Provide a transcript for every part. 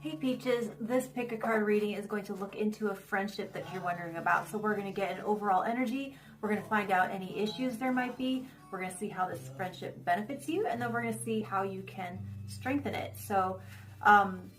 Hey Peaches, this pick a card reading is going to look into a friendship that you're wondering about. So we're going to get an overall energy. We're going to find out any issues there might be. We're going to see how this friendship benefits you, and then we're going to see how you can strengthen it. So I'm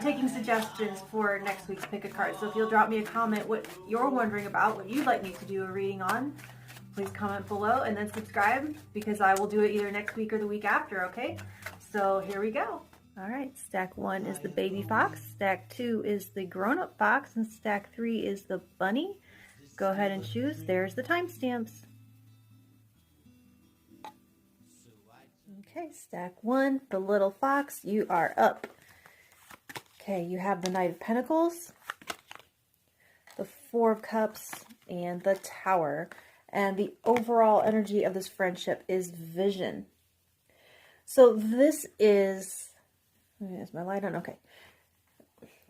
taking suggestions for next week's pick a card. So if you'll drop me a comment what you're wondering about, what you'd like me to do a reading on, please comment below and then subscribe, because I will do it either next week or the week after, okay? So here we go. All right, stack 1 is the baby fox, stack 2 is the grown-up fox, and stack 3 is the bunny. Go ahead and choose. There's the timestamps. Okay, stack 1, the little fox, you are up. Okay, you have the Knight of Pentacles, the Four of Cups, and the Tower. And the overall energy of this friendship is vision. So this is... Is my light on? Okay.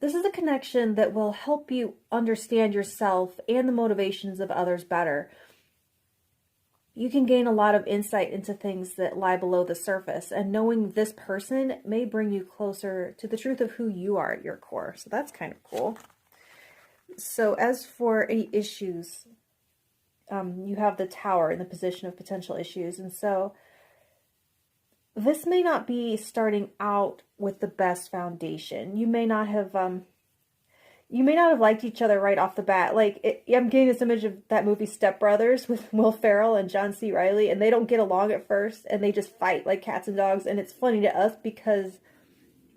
This is a connection that will help you understand yourself and the motivations of others better. You can gain a lot of insight into things that lie below the surface, and knowing this person may bring you closer to the truth of who you are at your core. So that's kind of cool. So as for any issues, you have the Tower in the position of potential issues, and so this may not be starting out with the best foundation. You may not have liked each other right off the bat. I'm getting this image of that movie Step Brothers with Will Ferrell and John C. Reilly, and they don't get along at first, and they just fight like cats and dogs, and it's funny to us because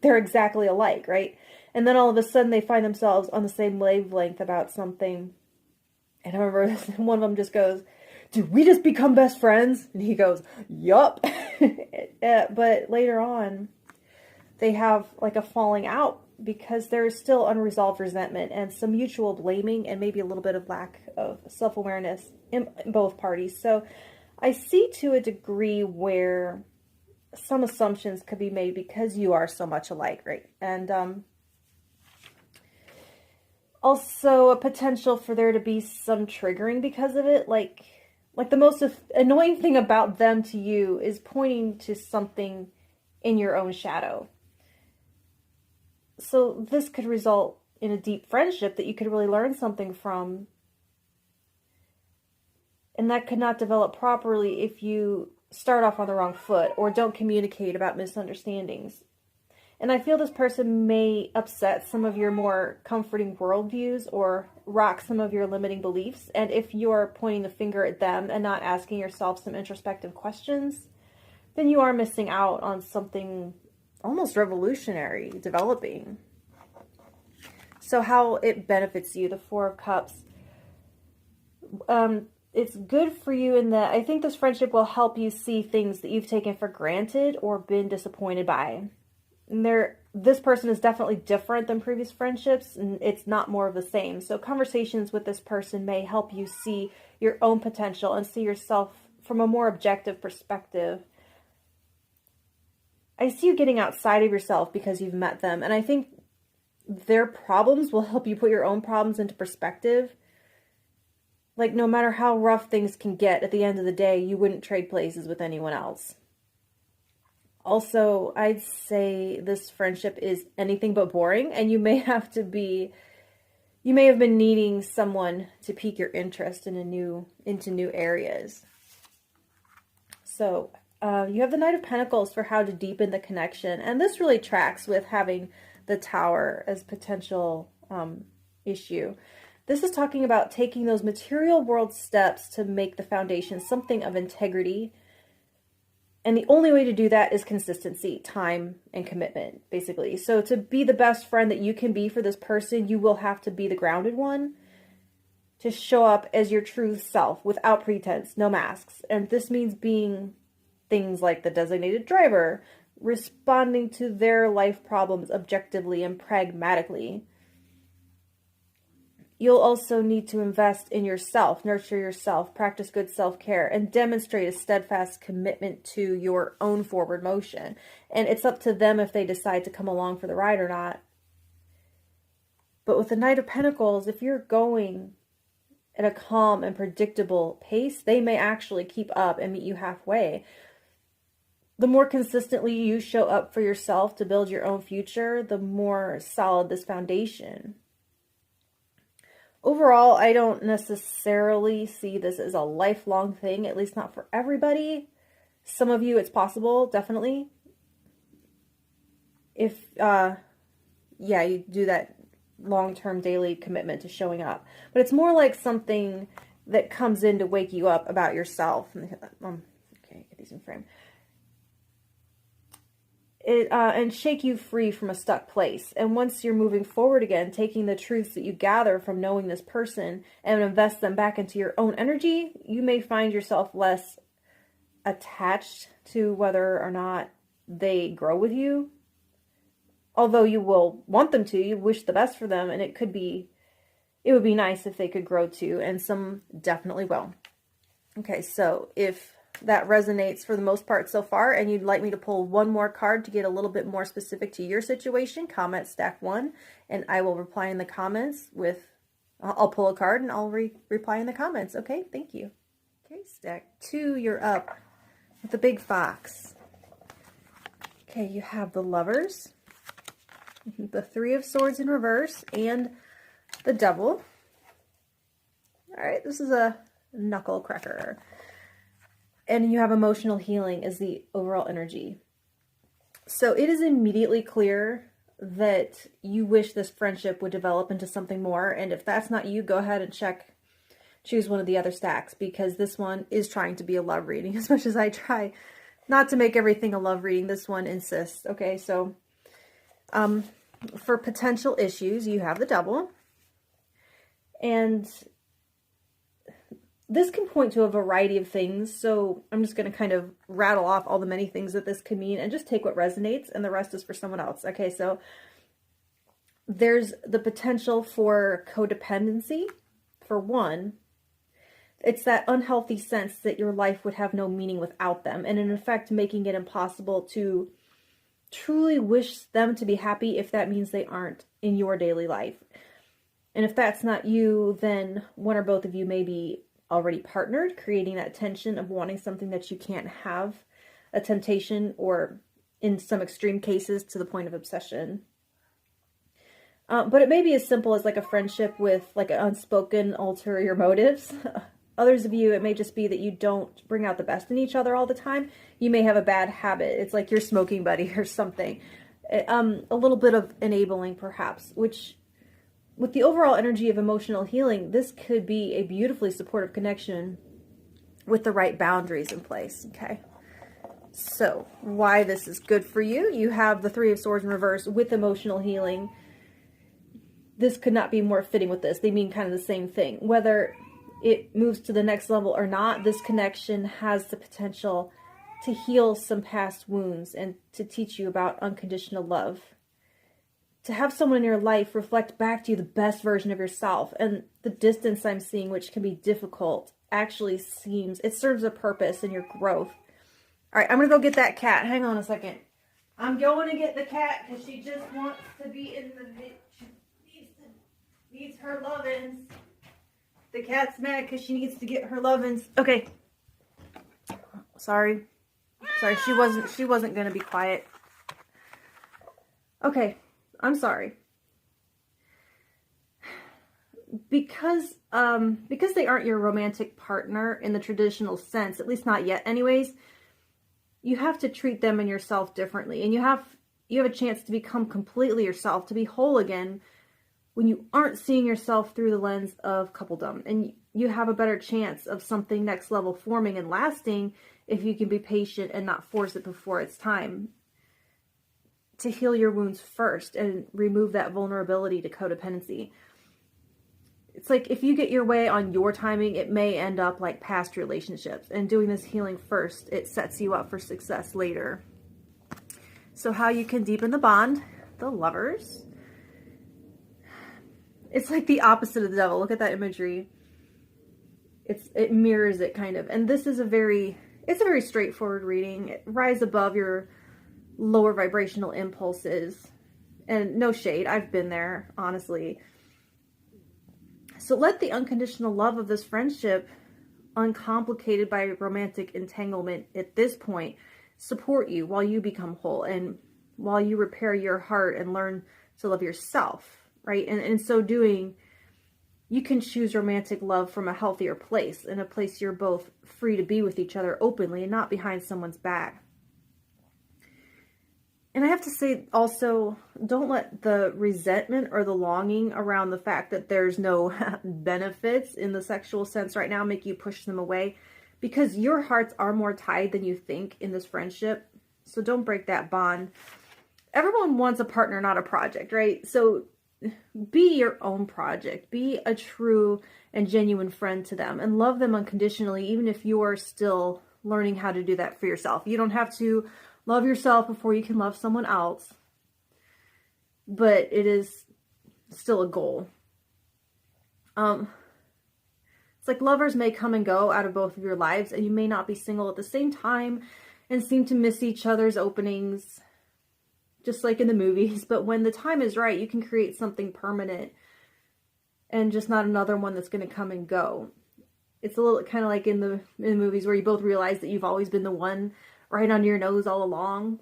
they're exactly alike, right? And then all of a sudden they find themselves on the same wavelength about something. And I remember one of them just goes, "Did we just become best friends?" And he goes, "Yup." But later on, they have like a falling out because there is still unresolved resentment and some mutual blaming and maybe a little bit of lack of self-awareness in both parties. So I see to a degree where some assumptions could be made because you are so much alike, right? And also a potential for there to be some triggering because of it. Like the most annoying thing about them to you is pointing to something in your own shadow. So this could result in a deep friendship that you could really learn something from. And that could not develop properly if you start off on the wrong foot or don't communicate about misunderstandings. And I feel this person may upset some of your more comforting worldviews or rock some of your limiting beliefs. And if you're pointing the finger at them and not asking yourself some introspective questions, then you are missing out on something almost revolutionary developing. So how it benefits you, the Four of Cups. It's good for you in that I think this friendship will help you see things that you've taken for granted or been disappointed by. And this person is definitely different than previous friendships, and it's not more of the same. So conversations with this person may help you see your own potential and see yourself from a more objective perspective. I see you getting outside of yourself because you've met them, and I think their problems will help you put your own problems into perspective. Like, no matter how rough things can get, at the end of the day, you wouldn't trade places with anyone else. Also, I'd say this friendship is anything but boring, and you may have been needing someone to pique your interest into new areas. So, you have the Knight of Pentacles for how to deepen the connection, and this really tracks with having the Tower as potential issue. This is talking about taking those material world steps to make the foundation something of integrity. And the only way to do that is consistency, time, and commitment, basically. So to be the best friend that you can be for this person, you will have to be the grounded one, to show up as your true self without pretense, no masks. And this means being things like the designated driver, responding to their life problems objectively and pragmatically. You'll also need to invest in yourself, nurture yourself, practice good self-care, and demonstrate a steadfast commitment to your own forward motion. And it's up to them if they decide to come along for the ride or not. But with the Knight of Pentacles, if you're going at a calm and predictable pace, they may actually keep up and meet you halfway. the more consistently you show up for yourself to build your own future, the more solid this foundation. Overall, I don't necessarily see this as a lifelong thing, at least not for everybody. Some of you, it's possible, definitely. If, yeah, you do that long-term daily commitment to showing up. But it's more like something that comes in to wake you up about yourself. Okay, get these in frame. And shake you free from a stuck place. And once you're moving forward again, taking the truths that you gather from knowing this person and invest them back into your own energy, you may find yourself less attached to whether or not they grow with you. Although you will want them to, you wish the best for them, and it would be nice if they could grow too, and some definitely will. Okay, so if that resonates for the most part so far, and you'd like me to pull one more card to get a little bit more specific to your situation, comment stack 1, and I will reply in the comments with, I'll pull a card and I'll reply in the comments. Okay, thank you. Okay, stack 2, you're up with the big fox. Okay, you have the Lovers, the 3 of Swords in reverse, and the Devil. All right, this is a knuckle cracker. And you have emotional healing as the overall energy. So it is immediately clear that you wish this friendship would develop into something more. And if that's not you, go ahead and choose one of the other stacks, because this one is trying to be a love reading. As much as I try not to make everything a love reading, this one insists. Okay, so for potential issues, you have the Devil. And this can point to a variety of things, so I'm just going to kind of rattle off all the many things that this could mean and just take what resonates, and the rest is for someone else. Okay, so there's the potential for codependency, for one. It's that unhealthy sense that your life would have no meaning without them, and in effect making it impossible to truly wish them to be happy if that means they aren't in your daily life. And if that's not you, then one or both of you may be already partnered, creating that tension of wanting something that you can't have, a temptation, or in some extreme cases to the point of obsession. But it may be as simple as like a friendship with like an unspoken ulterior motives. Others of you, it may just be that you don't bring out the best in each other all the time. You may have a bad habit. It's like your smoking buddy or something. A little bit of enabling perhaps, which with the overall energy of emotional healing, this could be a beautifully supportive connection with the right boundaries in place. Okay. So why this is good for you. You have the 3 of Swords in reverse with emotional healing. This could not be more fitting with this. They mean kind of the same thing. Whether it moves to the next level or not, this connection has the potential to heal some past wounds and to teach you about unconditional love. To have someone in your life reflect back to you the best version of yourself, and the distance I'm seeing, which can be difficult, actually it serves a purpose in your growth. All right, I'm going to go get that cat. Hang on a second. I'm going to get the cat because she just wants to be in the video. She needs her lovin's. The cat's mad because she needs to get her lovin's. Okay. Sorry, she wasn't going to be quiet. Okay. I'm sorry. Because they aren't your romantic partner in the traditional sense, at least not yet anyways, you have to treat them and yourself differently. And you have a chance to become completely yourself, to be whole again when you aren't seeing yourself through the lens of coupledom. And you have a better chance of something next level forming and lasting if you can be patient and not force it before it's time. To heal your wounds first and remove that vulnerability to codependency. It's like if you get your way on your timing, it may end up like past relationships. And doing this healing first, it sets you up for success later. So how you can deepen the bond, the Lovers. It's like the opposite of the Devil. Look at that imagery. It mirrors it kind of. And this is a very straightforward reading. It rise above your lower vibrational impulses. And no shade, I've been there, honestly. So let the unconditional love of this friendship, uncomplicated by romantic entanglement at this point, support you while you become whole and while you repair your heart and learn to love yourself, right? And in so doing, you can choose romantic love from a healthier place, in a place you're both free to be with each other openly and not behind someone's back. And I have to say also, don't let the resentment or the longing around the fact that there's no benefits in the sexual sense right now make you push them away, because your hearts are more tied than you think in this friendship. So don't break that bond. Everyone wants a partner, not a project, right? So be your own project. Be a true and genuine friend to them and love them unconditionally, even if you are still learning how to do that for yourself. You don't have to love yourself before you can love someone else, but it is still a goal. It's like lovers may come and go out of both of your lives, and you may not be single at the same time and seem to miss each other's openings, just like in the movies. But when the time is right, you can create something permanent and just not another one that's going to come and go. It's a little kind of like in the movies where you both realize that you've always been the one right under your nose all along.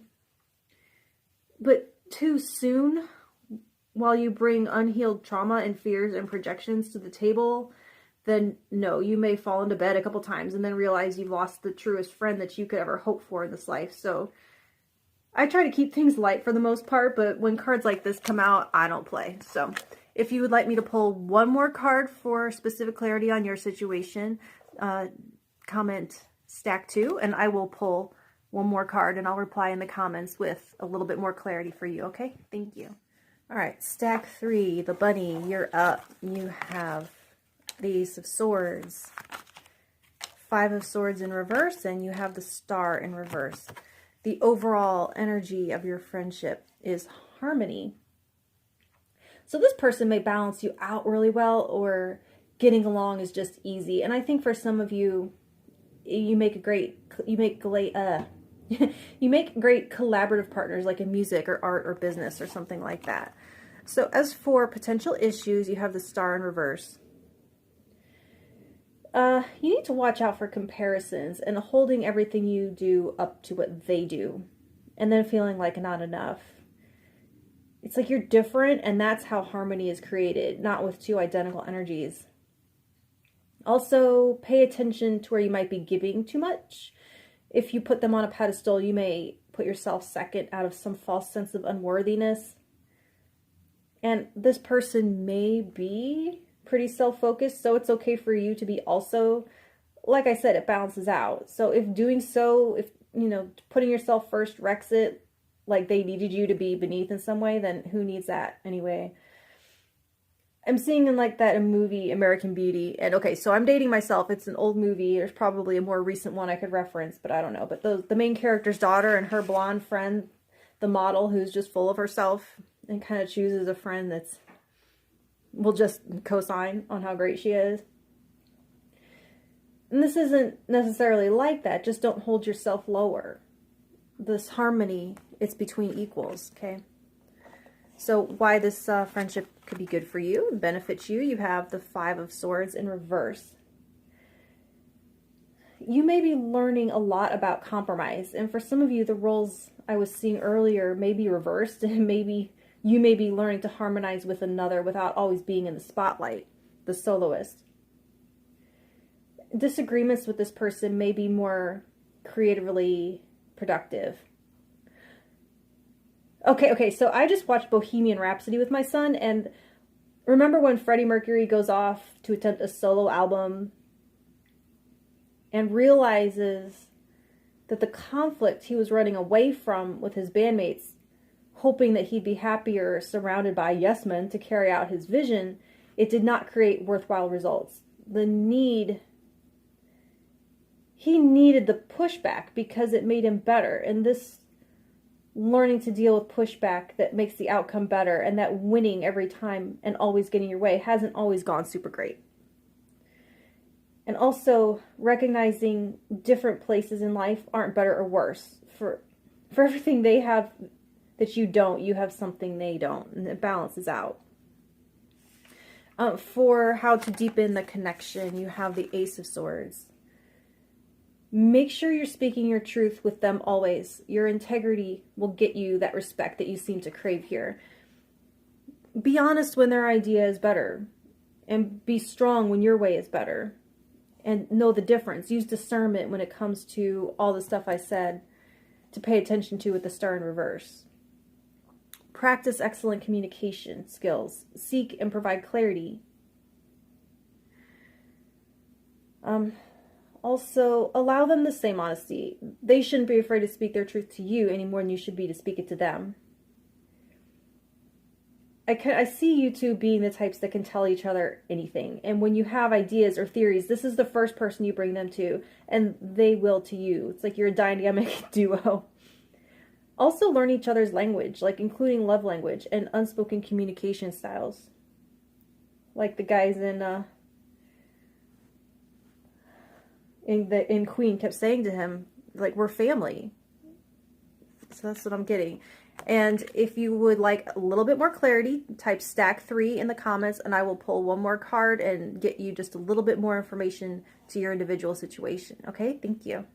But too soon, while you bring unhealed trauma and fears and projections to the table, then no, you may fall into bed a couple times and then realize you've lost the truest friend that you could ever hope for in this life. So I try to keep things light for the most part, but when cards like this come out, I don't play. So if you would like me to pull one more card for specific clarity on your situation, comment stack 2, and I will pull one more card and I'll reply in the comments with a little bit more clarity for you, okay? Thank you. All right, stack 3, the bunny, you're up. You have the Ace of Swords, 5 of Swords in reverse, and you have the Star in reverse. The overall energy of your friendship is harmony. So this person may balance you out really well, or getting along is just easy. And I think for some of you, you make great collaborative partners, like in music or art or business or something like that. So as for potential issues, you have the Star in reverse. You need to watch out for comparisons and holding everything you do up to what they do, and then feeling like not enough. It's like you're different, and that's how harmony is created, not with two identical energies. Also, pay attention to where you might be giving too much. If you put them on a pedestal, you may put yourself second out of some false sense of unworthiness. And this person may be pretty self-focused, so it's okay for you to be also. Like I said, it balances out. So if doing so, if putting yourself first wrecks it, like they needed you to be beneath in some way, then who needs that anyway? I'm seeing in like that a movie, American Beauty, and okay, so I'm dating myself. It's an old movie. There's probably a more recent one I could reference, but I don't know. But the main character's daughter and her blonde friend, the model, who's just full of herself and kind of chooses a friend that's will just co-sign on how great she is. And this isn't necessarily like that. Just don't hold yourself lower. This harmony, it's between equals, okay? So why this friendship could be good for you and benefit you, you have the 5 of Swords in reverse. You may be learning a lot about compromise. And for some of you, the roles I was seeing earlier may be reversed, and maybe you may be learning to harmonize with another without always being in the spotlight, the soloist. Disagreements with this person may be more creatively productive. Okay, so I just watched Bohemian Rhapsody with my son, and remember when Freddie Mercury goes off to attempt a solo album and realizes that the conflict he was running away from with his bandmates, hoping that he'd be happier surrounded by yes men to carry out his vision, it did not create worthwhile results. He needed the pushback because it made him better. And this learning to deal with pushback that makes the outcome better, and that winning every time and always getting your way hasn't always gone super great. And also recognizing different places in life aren't better or worse. For everything they have that you don't, you have something they don't, and it balances out. For how to deepen the connection, you have the Ace of Swords. Make sure you're speaking your truth with them always. Your integrity will get you that respect that you seem to crave here. Be honest when their idea is better, and be strong when your way is better, and know the difference. Use discernment when it comes to all the stuff I said to pay attention to with the star in reverse. Practice excellent communication skills. Seek and provide clarity. Also, allow them the same honesty. They shouldn't be afraid to speak their truth to you any more than you should be to speak it to them. I see you two being the types that can tell each other anything. And when you have ideas or theories, this is the first person you bring them to, and they will to you. It's like you're a dynamic duo. Also learn each other's language, like including love language and unspoken communication styles. Like the guys in Queen kept saying to him, like, we're family. So that's what I'm getting. And if you would like a little bit more clarity, type stack 3 in the comments, and I will pull one more card and get you just a little bit more information to your individual situation. Okay, thank you.